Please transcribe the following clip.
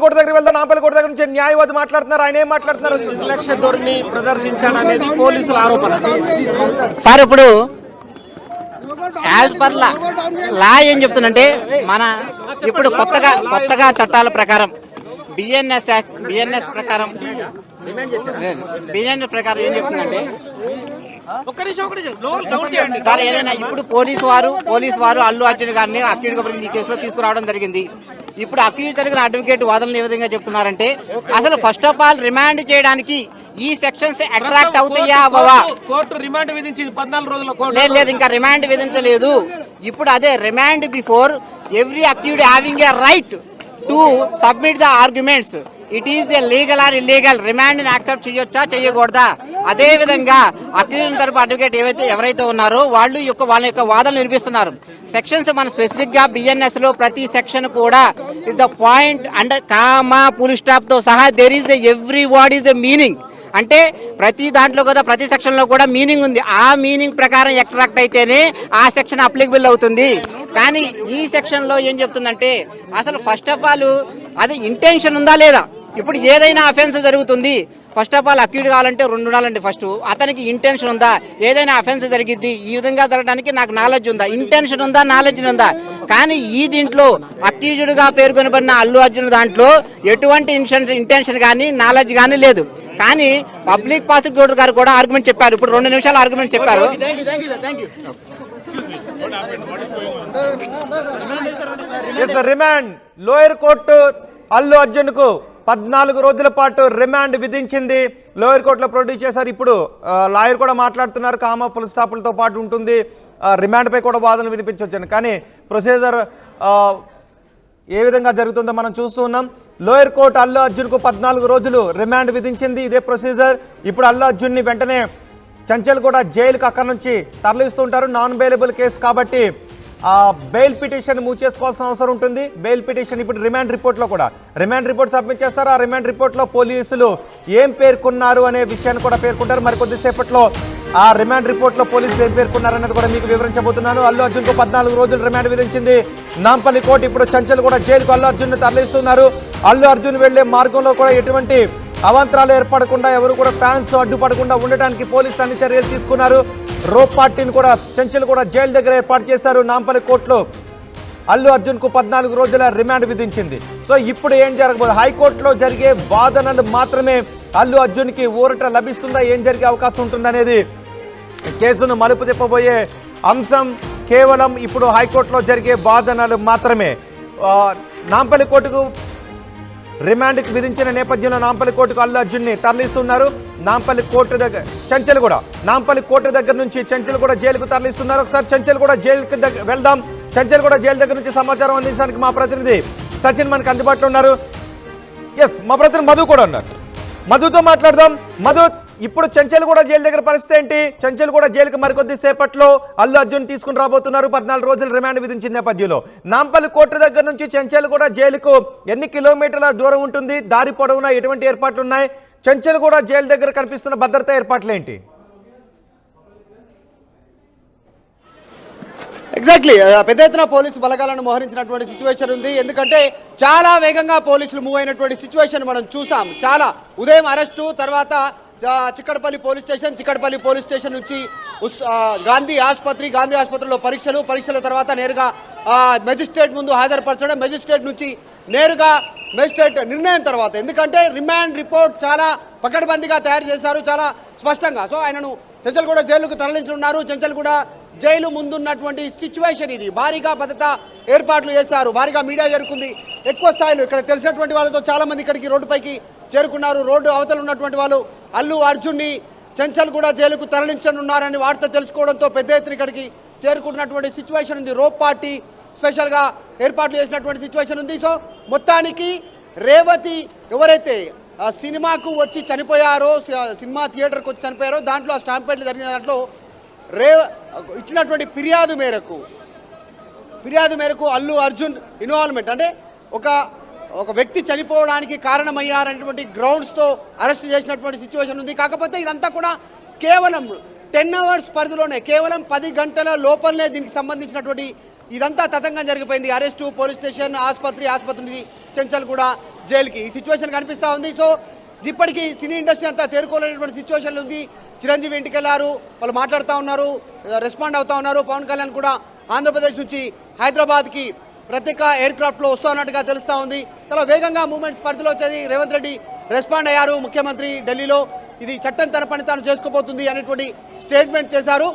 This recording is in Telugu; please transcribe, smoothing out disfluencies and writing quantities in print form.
కోట దగ్గర వెళ్దాం. నాంపల్లి కోట దగ్గర నుంచి న్యాయవాది మాట్లాడుతున్నారు. ఆయన ఏం మాట్లాడుతున్నారు? నిర్లక్ష్య ధోరణి ప్రదర్శించాడనేది పోలీసుల ఆరోపణ. సార్ ఇప్పుడు యాజ్ పర్ లా ఏం చెప్తుందంటే మన ఇప్పుడు కొత్తగా చట్టాల ప్రకారం బిఎన్ఎస్ ప్రకారం ఏం చెప్తుందంటే సార్ ఏదైనా ఇప్పుడు పోలీసు వారు అల్లు అర్జున్ గారిని అక్యూజ్డ్ ఈ కేసులో తీసుకురావడం జరిగింది. ఇప్పుడు అక్యూజ్ జరిగిన అడ్వకేట్ వాదనలు ఏ విధంగా చెప్తున్నారంటే అసలు ఫస్ట్ ఆఫ్ ఆల్ రిమాండ్ చేయడానికి ఈ సెక్షన్స్ అట్రాక్ట్ అవుతాయా బావా? కోర్టు రిమాండ్ విధించింది 14 రోజుల. లేదు ఇంకా రిమాండ్ విధించలేదు. ఇప్పుడు అదే remand before every accused having a right to submit the arguments. It is a legal are illegal. Remand ని యాక్సెప్ట్ చేయొచ్చా చేయకూడదా? అదే విధంగా అక్యూజ్ తరపు అడ్వకేట్ ఎవరైతే ఉన్నారో వాళ్ళ యొక్క వాదనలు వినిపిస్తున్నారు. సెక్షన్స్ మన స్పెసిఫిక్ గా బిఎన్ఎస్ లో ప్రతి సెక్షన్ కూడా is the point under comma full stop తో సహా there is every word is a meaning. అంటే ప్రతి దాంట్లో కూడా ప్రతి సెక్షన్ లో కూడా మీనింగ్ ఉంది. ఆ మీనింగ్ ప్రకారం అట్రాక్ట్ అయితేనే ఆ సెక్షన్ అప్లికబుల్ అవుతుంది. కానీ ఈ సెక్షన్ లో ఏం చెప్తుందంటే అసలు ఫస్ట్ ఆఫ్ ఆల్ అది ఇంటెన్షన్ ఉందా లేదా? ఇప్పుడు ఏదైనా అఫెన్స్ జరుగుతుంది, ఫస్ట్ ఆఫ్ ఆల్ అక్యూడ్ కావాలంటే 2 ఉండాలండి. ఫస్ట్ అతనికి ఇంటెన్షన్ ఉందా? ఏదైనా అఫెన్స్ జరిగింది ఈ విధంగా జరగడానికి నాకు నాలెడ్జ్ ఉందా? ఇంటెన్షన్ ఉందా? నాలెడ్జ్ ఉందా? కానీ ఈ దీంట్లో అక్యూజ్డ్ గా పేర్కొనబడిన అల్లు అర్జున్ దాంట్లో ఎటువంటి ఇంటెన్షన్ కానీ నాలెడ్జ్ కానీ లేదు. కానీ పబ్లిక్ ప్రాసిక్యూటర్ గారు కూడా ఆర్గ్యుమెంట్ చెప్పారు. ఇప్పుడు 2 నిమిషాలు ఆర్గ్యుమెంట్ చెప్పారు. Remand lower court Allu Arjun కు 14 రోజుల పాటు రిమాండ్ విధించింది. లోయర్ కోర్టులో ప్రొడ్యూస్ చేశారు. ఇప్పుడు లాయర్ కూడా మాట్లాడుతున్నారు. కామా ఫుల్ స్టాపులతో పాటు ఉంటుంది. రిమాండ్ పై కూడా వాదనలు వినిపించవచ్చండి. కానీ ప్రొసీజర్ ఏ విధంగా జరుగుతుందో మనం చూస్తూ ఉన్నాం. లోయర్ కోర్టు అల్లు అర్జున్ కు 14 రోజులు రిమాండ్ విధించింది. ఇదే ప్రొసీజర్. ఇప్పుడు అల్లు అర్జున్ ని వెంటనే చంచల్ కూడా జైలుకి అక్కడి నుంచి తరలిస్తుంటారు. నాన్ బెయిలబుల్ కేసు కాబట్టి బెయిల్ పిటిషన్ మూవ్ చేసుకోవాల్సిన అవసరం ఉంటుంది. బెయిల్ పిటిషన్ ఇప్పుడు రిమాండ్ రిపోర్ట్ సబ్మిట్ చేస్తారు. ఆ రిమాండ్ రిపోర్ట్లో పోలీసులు ఏం పేర్కొన్నారు అనే విషయాన్ని కూడా పేర్కొంటారు. మరి కొద్దిసేపట్లో ఆ రిమాండ్ రిపోర్ట్లో పోలీసులు ఏం పేర్కొన్నారు అనేది కూడా మీకు వివరించబోతున్నాను. అల్లు అర్జున్కు 14 రోజులు రిమాండ్ విధించింది నాంపల్లి కోర్టు. ఇప్పుడు చంచల్ కూడా జైలుకు అల్లు అర్జున్ తరలిస్తున్నారు. అల్లు అర్జున్ వెళ్లే మార్గంలో కూడా ఎటువంటి అవాంతరాలు ఏర్పడకుండా, ఎవరు కూడా ఫ్యాన్స్ అడ్డుపడకుండా ఉండటానికి పోలీసులు అన్ని చర్యలు తీసుకున్నారు. రోప్ పార్టీని కూడా చంచల్ కూడా జైలు దగ్గర ఏర్పాటు చేశారు. నాంపల్లి కోర్టులో అల్లు అర్జున్ కు 14 రోజుల రిమాండ్ విధించింది. సో ఇప్పుడు ఏం జరగబోదు? హైకోర్టులో జరిగే వాదనలు మాత్రమే అల్లు అర్జున్ కి ఊరట లభిస్తుందా? ఏం జరిగే అవకాశం ఉంటుందనేది కేసును మలుపు తిప్పబోయే అంశం. కేవలం ఇప్పుడు హైకోర్టులో జరిగే వాదనలు మాత్రమే. నాంపల్లి కోర్టుకు రిమాండ్కి విధించిన నేపథ్యంలో నాంపల్లి కోర్టుకు అల్లు అర్జున్ని తరలిస్తున్నారు. నాంపల్లి కోర్టు దగ్గర చంచల్ కూడా నాంపల్లి కోర్టు దగ్గర నుంచి చంచల్ కూడా జైలుకు తరలిస్తున్నారు. ఒకసారి చంచల్ కూడా జైలుకి వెళ్దాం. చంచల్ కూడా జైలు దగ్గర నుంచి సమాచారం అందించడానికి మా ప్రతినిధి సచిన్ మనకు అందుబాటులో ఉన్నారు. మా ప్రతినిధి మధు కూడా ఉన్నారు. మధుతో మాట్లాడదాం. మధు, ఇప్పుడు చంచల్ కూడా జైలు దగ్గర పరిస్థితి ఏంటి? చంచల్ కూడా జైలుకి మరికొద్ది సేపట్లో అల్లు అర్జున్ తీసుకుని రాబోతున్నారు. 14 రోజులు రిమాండ్ విధించిన నేపథ్యంలో నాంపల్లి కోర్టు దగ్గర నుంచి చంచల్ కూడా జైలుకు ఎన్ని కిలోమీటర్ల దూరం ఉంటుంది? దారి పొడవునా ఎటువంటి ఏర్పాట్లు ఉన్నాయి? చంచల్ కూడా జైలు దగ్గర కనిపిస్తున్న భద్రతా ఏర్పాట్లు ఏంటి? ఎగ్జాక్ట్లీ పెద్ద ఎత్తున పోలీసు బలగాలను మోహరించినటువంటి సిచ్యువేషన్ ఉంది. ఎందుకంటే చాలా వేగంగా పోలీసులు మూవ్ అయినటువంటి సిచ్యువేషన్ మనం చూసాం. చాలా ఉదయం అరెస్టు తర్వాత చిక్కడపల్లి పోలీస్ స్టేషన్ నుంచి గాంధీ ఆసుపత్రిలో పరీక్షల తర్వాత నేరుగా మెజిస్ట్రేట్ ముందు హాజరుపరచడం, మెజిస్ట్రేట్ నుంచి నేరుగా మెజిస్ట్రేట్ నిర్ణయం తర్వాత. ఎందుకంటే రిమాండ్ రిపోర్ట్ చాలా పకడ్బందీగా తయారు చేశారు, చాలా స్పష్టంగా. సో ఆయనను చంచల్గూడ జైలుకు తరలించనున్నారు. చంచల్గూడ జైలు ముందున్నటువంటి సిచ్యువేషన్ ఇది. భారీగా భద్రత ఏర్పాట్లు చేశారు, భారీగా మీడియా చేరుకుంది. ఎక్కువ స్థాయిలో ఇక్కడ తెలిసినటువంటి వాళ్ళతో చాలా మంది ఇక్కడికి రోడ్డుపైకి చేరుకున్నారు. రోడ్డు అవతల ఉన్నటువంటి వాళ్ళు అల్లు అర్జున్ని చంచల్గూడ జైలుకు తరలించనున్నారని వార్త తెలుసుకోవడంతో పెద్ద ఎత్తున ఇక్కడికి చేరుకుంటున్నటువంటి సిచ్యువేషన్ ఉంది. రోప్ పార్టీ స్పెషల్గా ఏర్పాట్లు చేసినటువంటి సిచ్యువేషన్ ఉంది. సో మొత్తానికి రేవతి ఎవరైతే సినిమాకు వచ్చి చనిపోయారో, సినిమా థియేటర్కి వచ్చి చనిపోయారో, దాంట్లో స్టాంపేడ్లు జరిగిన దాంట్లో ఇచ్చినటువంటి ఫిర్యాదు మేరకు అల్లు అర్జున్ ఇన్వాల్వ్మెంట్, అంటే ఒక వ్యక్తి చనిపోవడానికి కారణమయ్యారనేటువంటి గ్రౌండ్స్తో అరెస్ట్ చేసినటువంటి సిచ్యువేషన్ ఉంది. కాకపోతే ఇదంతా కూడా కేవలం 10 hours పరిధిలోనే, కేవలం 10 గంటల లోపలనే దీనికి సంబంధించినటువంటి ఇదంతా తతంగం జరిగిపోయింది. అరెస్టు, పోలీస్ స్టేషన్, ఆసుపత్రి నుంచి చెంచల్ కూడా జైలుకి ఈ సిచ్యువేషన్ కనిపిస్తూ ఉంది. సో ఇప్పటికీ సినీ ఇండస్ట్రీ అంతా తేరుకోలేనటువంటి సిచ్యువేషన్లు ఉంది. చిరంజీవి ఇంటికి వెళ్ళారు, వాళ్ళు మాట్లాడుతూ ఉన్నారు, రెస్పాండ్ అవుతా ఉన్నారు. పవన్ కళ్యాణ్ కూడా ఆంధ్రప్రదేశ్ నుంచి హైదరాబాద్కి ప్రత్యేక ఎయిర్ క్రాఫ్ట్లో వస్తున్నట్టుగా తెలుస్తూ ఉంది. చాలా వేగంగా మూవ్మెంట్స్ పరిధిలో వచ్చేది. రేవంత్ రెడ్డి రెస్పాండ్ అయ్యారు. ముఖ్యమంత్రి ఢిల్లీలో ఇది చట్టం తన పని తాను చేసుకోబోతుంది అనేటువంటి స్టేట్మెంట్ చేశారు.